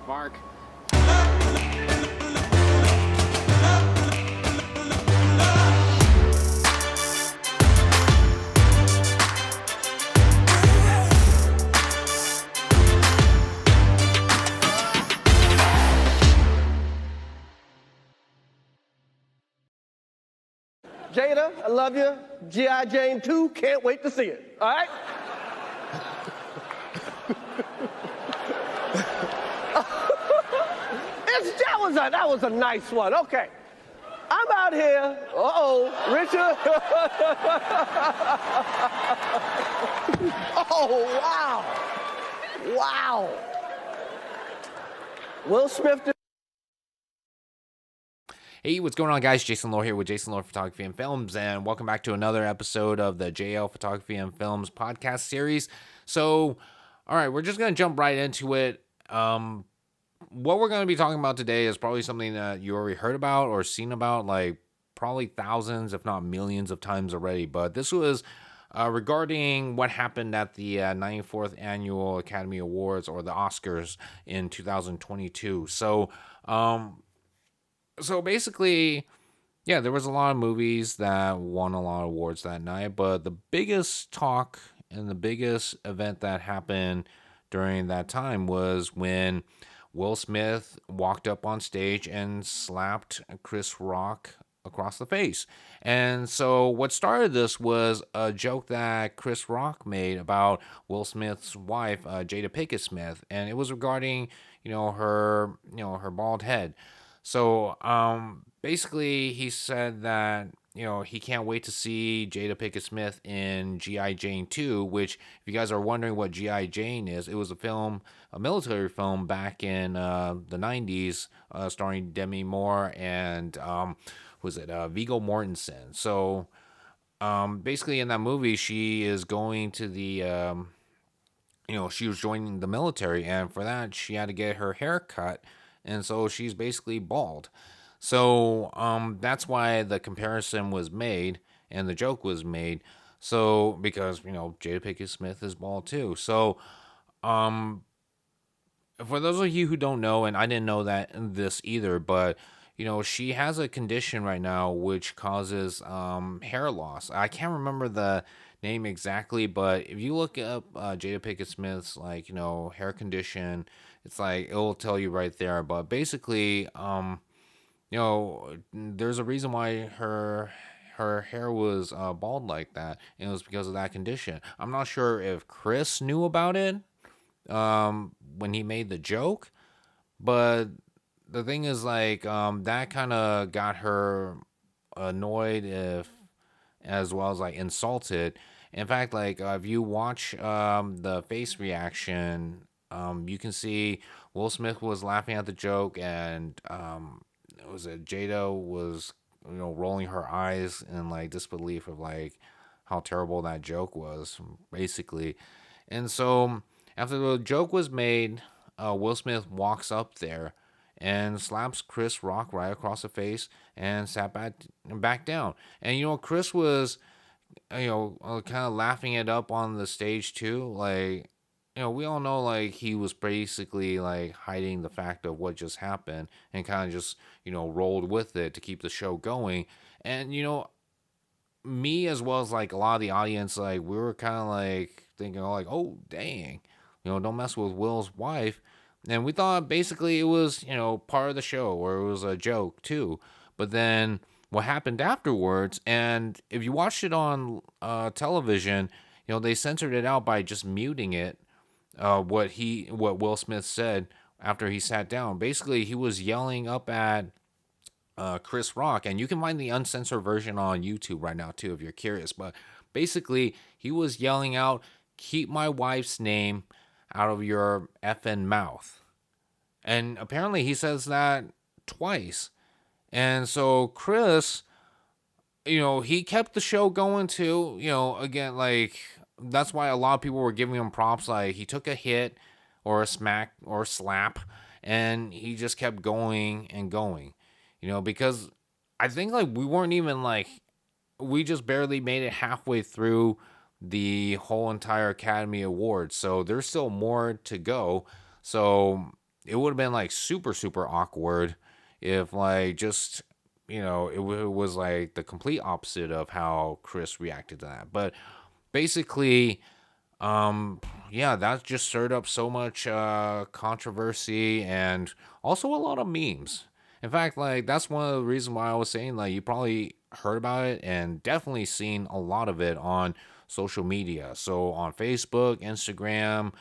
Mark. Jada, I love you. G.I. Jane 2, can't wait to see it. All right? That was a nice one. Okay. I'm out here. Richard. Oh, wow. Wow. Will Smith. Hey, what's going on, guys? Jason Lohr here with Jason Lohr Photography and Films, and welcome back to another episode of the JL Photography and Films podcast series. So, all right, we're just going to jump right into it. What we're going to be talking about today is probably something that you already heard about or seen about, like probably thousands, if not millions of times already. But this was regarding what happened at the 94th Annual Academy Awards, or the Oscars, in 2022. So basically, yeah, there was a lot of movies that won a lot of awards that night, but the biggest talk and the biggest event that happened during that time was when Will Smith walked up on stage and slapped Chris Rock across the face. And so what started this was a joke that Chris Rock made about Will Smith's wife, Jada Pinkett Smith, and it was regarding, her bald head. So basically he said that, he can't wait to see Jada Pinkett Smith in G.I. Jane 2, which, if you guys are wondering what G.I. Jane is, it was a military film back in the 90s, starring Demi Moore and, Viggo Mortensen. So basically in that movie, she is going to the, she was joining the military, and for that, she had to get her hair cut, and so she's basically bald. So that's why the comparison was made and the joke was made. So because Jada Pinkett Smith is bald too. So for those of you who don't know, and I didn't know this either, but she has a condition right now which causes hair loss. I can't remember the name exactly, but if you look up Jada Pinkett Smith's hair condition, it's it'll tell you right there. But basically, there's a reason why her hair was bald like that, and it was because of that condition. I'm not sure if Chris knew about it when he made the joke, but the thing is, that kind of got her annoyed, as well as insulted. In fact, if you watch the face reaction, you can see Will Smith was laughing at the joke, and Jada was rolling her eyes in disbelief of how terrible that joke was, basically. And so after the joke was made, Will Smith walks up there and slaps Chris Rock right across the face and sat back down. And Chris was kind of laughing it up on the stage too. We all know he was basically hiding the fact of what just happened and kind of just rolled with it to keep the show going. And me, as well as a lot of the audience, we were kind of thinking oh dang, don't mess with Will's wife. And we thought basically it was part of the show, or it was a joke too. But then what happened afterwards, and if you watched it on television, they censored it out by just muting it. What Will Smith said after he sat down. Basically, he was yelling up at Chris Rock, and you can find the uncensored version on YouTube right now too if you're curious. But basically, he was yelling out, "Keep my wife's name out of your effing mouth." And apparently he says that twice. And so Chris, he kept the show going too. Again, that's why a lot of people were giving him props. He took a hit or a smack or a slap, and he just kept going and going. Because I think we weren't even we just barely made it halfway through the whole entire Academy Awards. So there's still more to go. So it would have been like super super awkward if like just it was like the complete opposite of how Chris reacted to that. But basically, yeah, that just stirred up so much controversy and also a lot of memes. In fact, like that's one of the reasons why I was saying like you probably heard about it and definitely seen a lot of it on social media. So on Facebook, Instagram,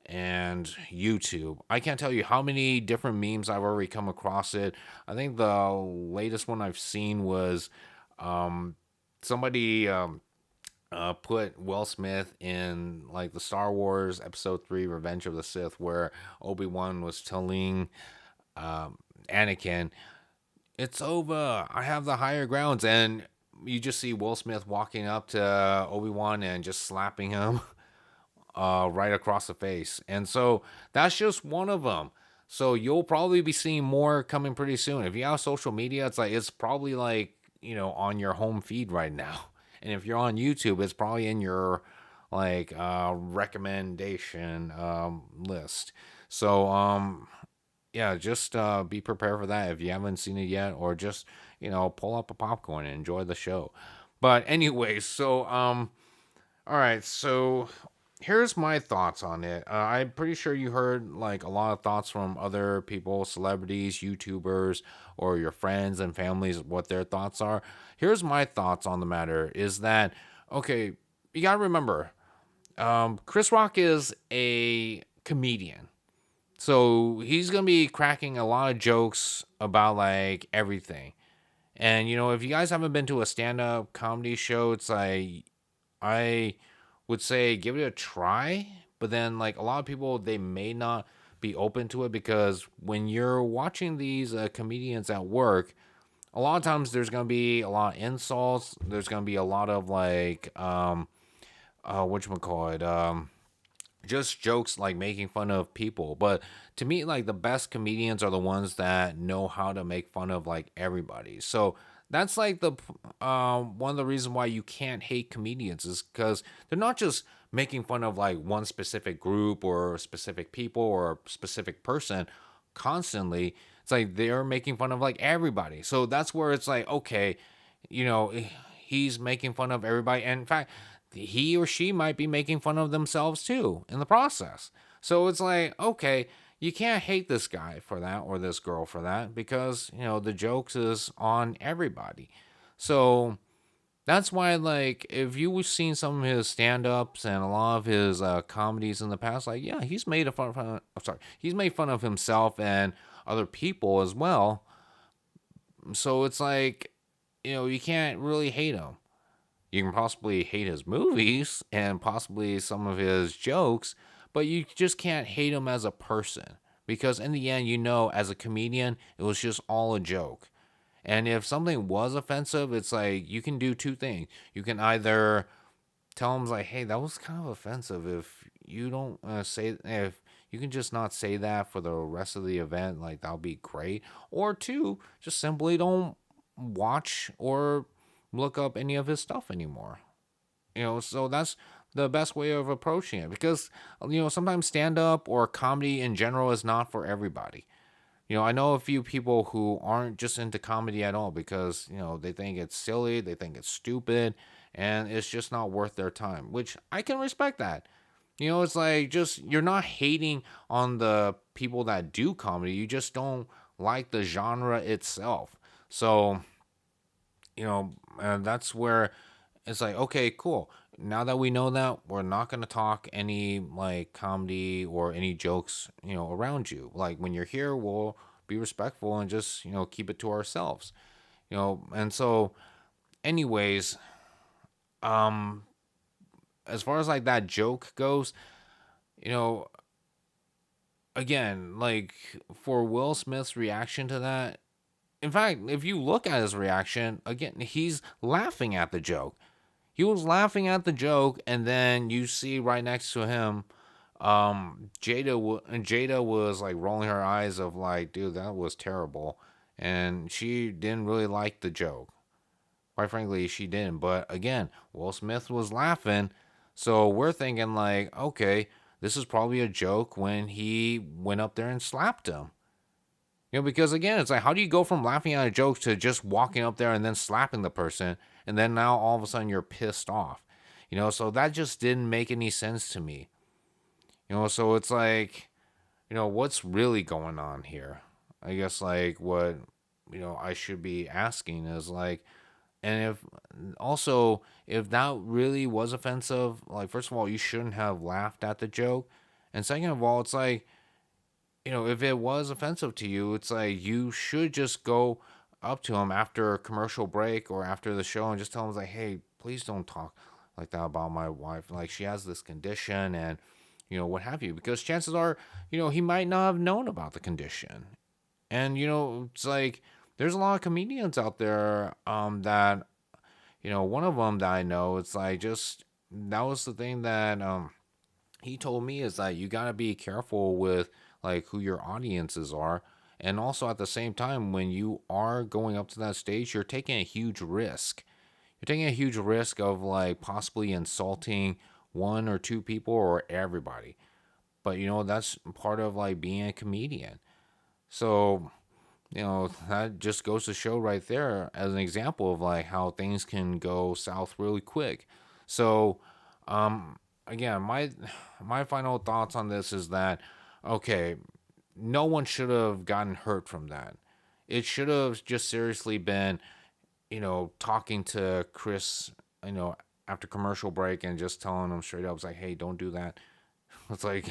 and YouTube. I can't tell you how many different memes I've already come across it. I think the latest one I've seen was um, somebody put Will Smith in like the Star Wars Episode 3 Revenge of the Sith, where Obi-Wan was telling Anakin, "It's over. I have the higher grounds." And you just see Will Smith walking up to Obi-Wan and just slapping him right across the face. And so that's just one of them. So you'll probably be seeing more coming pretty soon. If you have social media, it's probably like, on your home feed right now. And if you're on YouTube, it's probably in your like recommendation list. So yeah, just be prepared for that if you haven't seen it yet, or just, pull up a popcorn and enjoy the show. But anyway, so all right, so here's my thoughts on it. I'm pretty sure you heard like a lot of thoughts from other people, celebrities, YouTubers, or your friends and families, what their thoughts are. Here's my thoughts on the matter is that, okay, you gotta remember, Chris Rock is a comedian. So he's gonna be cracking a lot of jokes about like everything. And if you guys haven't been to a stand-up comedy show, it's like I would say give it a try, but then like a lot of people they may not be open to it because when you're watching these comedians at work, a lot of times there's gonna be a lot of insults. There's gonna be a lot of like what you call it just jokes like making fun of people. But to me, like the best comedians are the ones that know how to make fun of like everybody. So that's like the one of the reasons why you can't hate comedians is because they're not just making fun of like one specific group or specific people or a specific person constantly. It's like they're making fun of like everybody. So that's where it's like, okay, you know, he's making fun of everybody. And in fact, he or she might be making fun of themselves too in the process. So it's like, okay, you can't hate this guy for that or this girl for that because, the jokes is on everybody. So that's why, like, if you've seen some of his stand-ups and a lot of his comedies in the past, like, yeah, he's made fun of himself and other people as well. So it's like, you can't really hate him. You can possibly hate his movies and possibly some of his jokes, but you just can't hate him as a person because in the end, as a comedian, it was just all a joke. And if something was offensive, it's like you can do two things. You can either tell him like, "Hey, that was kind of offensive. If you don't if you can just not say that for the rest of the event, like that'll be great." Or two, just simply don't watch or look up any of his stuff anymore. So that's the best way of approaching it because sometimes stand up or comedy in general is not for everybody. I know a few people who aren't just into comedy at all because, they think it's silly, they think it's stupid, and it's just not worth their time, which I can respect that. It's like just you're not hating on the people that do comedy, you just don't like the genre itself. So, and that's where it's like, okay, cool. Now that we know that, we're not going to talk any like comedy or any jokes, around you. Like when you're here, we'll be respectful and just, keep it to ourselves. And so anyways, um as far as like that joke goes, you know, again, like for Will Smith's reaction to that, in fact, if you look at his reaction, again, he's laughing at the joke. He was laughing at the joke, and then you see right next to him, Jada was like rolling her eyes of like, dude, that was terrible, and she didn't really like the joke. Quite frankly, she didn't. But again, Will Smith was laughing, so we're thinking like, okay, this is probably a joke when he went up there and slapped him. Because again, it's like, how do you go from laughing at a joke to just walking up there and then slapping the person, and then now all of a sudden you're pissed off? So that just didn't make any sense to me. So it's like, what's really going on here? I guess like what I should be asking is like, and if also if that really was offensive, like first of all, you shouldn't have laughed at the joke, and second of all, it's like, if it was offensive to you, it's like you should just go up to him after a commercial break or after the show and just tell him like, hey, please don't talk like that about my wife. Like she has this condition and what have you, because chances are, he might not have known about the condition. And it's like there's a lot of comedians out there that one of them that I know, it's like just that was the thing that he told me is that you got to be careful with like who your audiences are, and also at the same time when you are going up to that stage, you're taking a huge risk. You're taking a huge risk of like possibly insulting one or two people or everybody. But that's part of like being a comedian. So that just goes to show right there as an example of like how things can go south really quick. So again, my final thoughts on this is that okay, no one should have gotten hurt from that. It should have just seriously been, talking to Chris, you know, after commercial break and just telling him straight up, it's like, hey, don't do that. It's like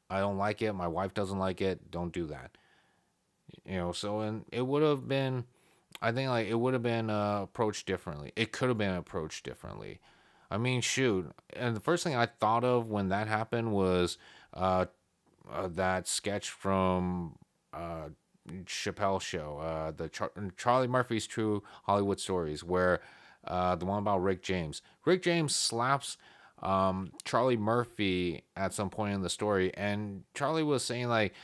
I don't like it. My wife doesn't like it. Don't do that. So and it would have been, I think like it would have been approached differently. It could have been approached differently. I mean, shoot. And the first thing I thought of when that happened was uh, that sketch from Chappelle Show, Charlie Murphy's True Hollywood Stories, where the one about Rick James. Rick James slaps Charlie Murphy at some point in the story, and Charlie was saying like,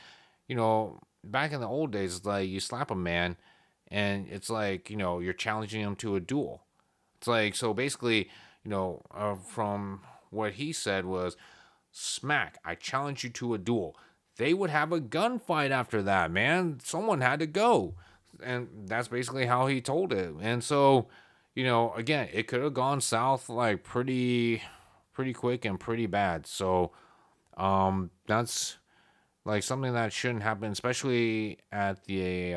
back in the old days, like you slap a man, and it's like you're challenging him to a duel. It's like so basically, from what he said was, smack, I challenge you to a duel. They would have a gunfight after that, man. Someone had to go. And that's basically how he told it. And so, again, it could have gone south like pretty quick and pretty bad. So, that's like something that shouldn't happen, especially at the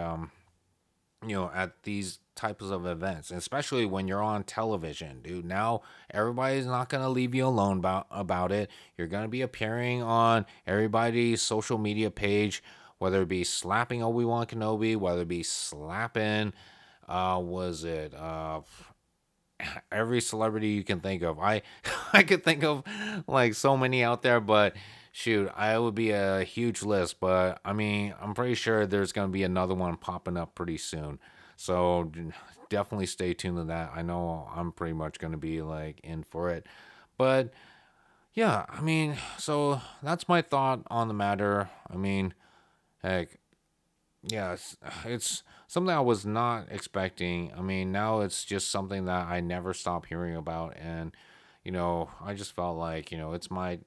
at these types of events, especially when you're on television, dude. Now everybody's not gonna leave you alone about it. You're gonna be appearing on everybody's social media page, whether it be slapping Obi-Wan Kenobi, whether it be slapping, was it every celebrity you can think of. I could think of like so many out there, but shoot, I would be a huge list. But I mean, I'm pretty sure there's gonna be another one popping up pretty soon. So definitely stay tuned to that. I know I'm pretty much gonna be like in for it. But yeah, I mean, so that's my thought on the matter. I mean, heck, yeah, it's something I was not expecting. I mean, now it's just something that I never stop hearing about, and I just felt like it's my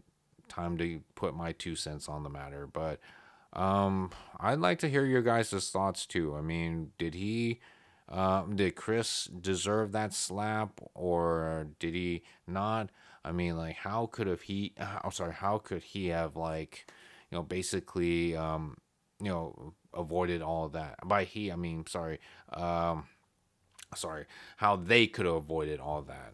time to put my 2 cents on the matter. But I'd like to hear your guys' thoughts too. I mean, did Chris deserve that slap, or did he not? I mean, like, how could have he? I'm sorry, how could he have like, basically, avoided all of that? By he, I mean, sorry, how they could have avoided all of that,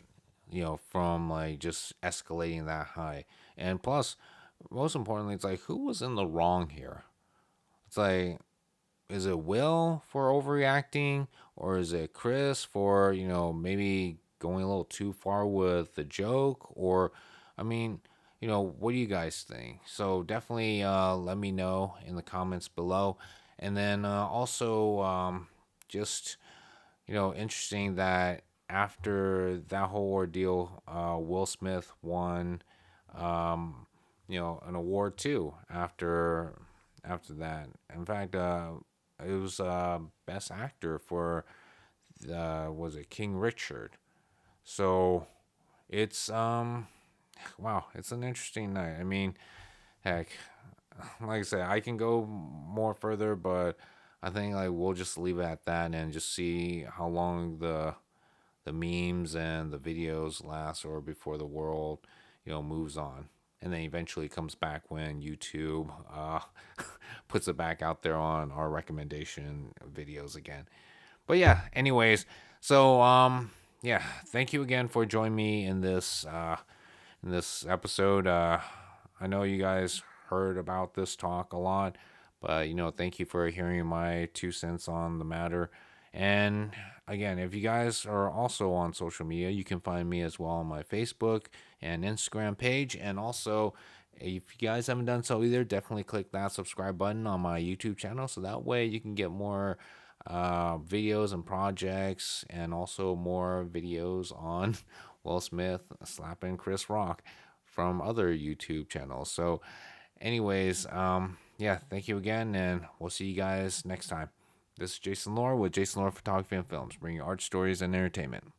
from like just escalating that high. And plus, most importantly, it's like, who was in the wrong here? It's like, is it Will for overreacting, or is it Chris for maybe going a little too far with the joke? Or I mean, what do you guys think? So definitely let me know in the comments below. And then also just interesting that after that whole ordeal, Will Smith won an award too after that. In fact, it was best actor for was it King Richard. So it's wow, it's an interesting night. I mean, heck, like I said, I can go more further, but I think like we'll just leave it at that and just see how long the memes and the videos last, or before the world, moves on. And then eventually comes back when YouTube puts it back out there on our recommendation videos again. But yeah, anyways, so yeah, thank you again for joining me in this episode. I know you guys heard about this talk a lot, but thank you for hearing my 2 cents on the matter. And again, if you guys are also on social media, you can find me as well on my Facebook and Instagram page. And also, if you guys haven't done so either, definitely click that subscribe button on my YouTube channel so that way you can get more videos and projects, and also more videos on Will Smith slapping Chris Rock from other YouTube channels. So, anyways, yeah, thank you again, and we'll see you guys next time. This is Jason Lore with Jason Lore Photography and Films, bringing art stories and entertainment.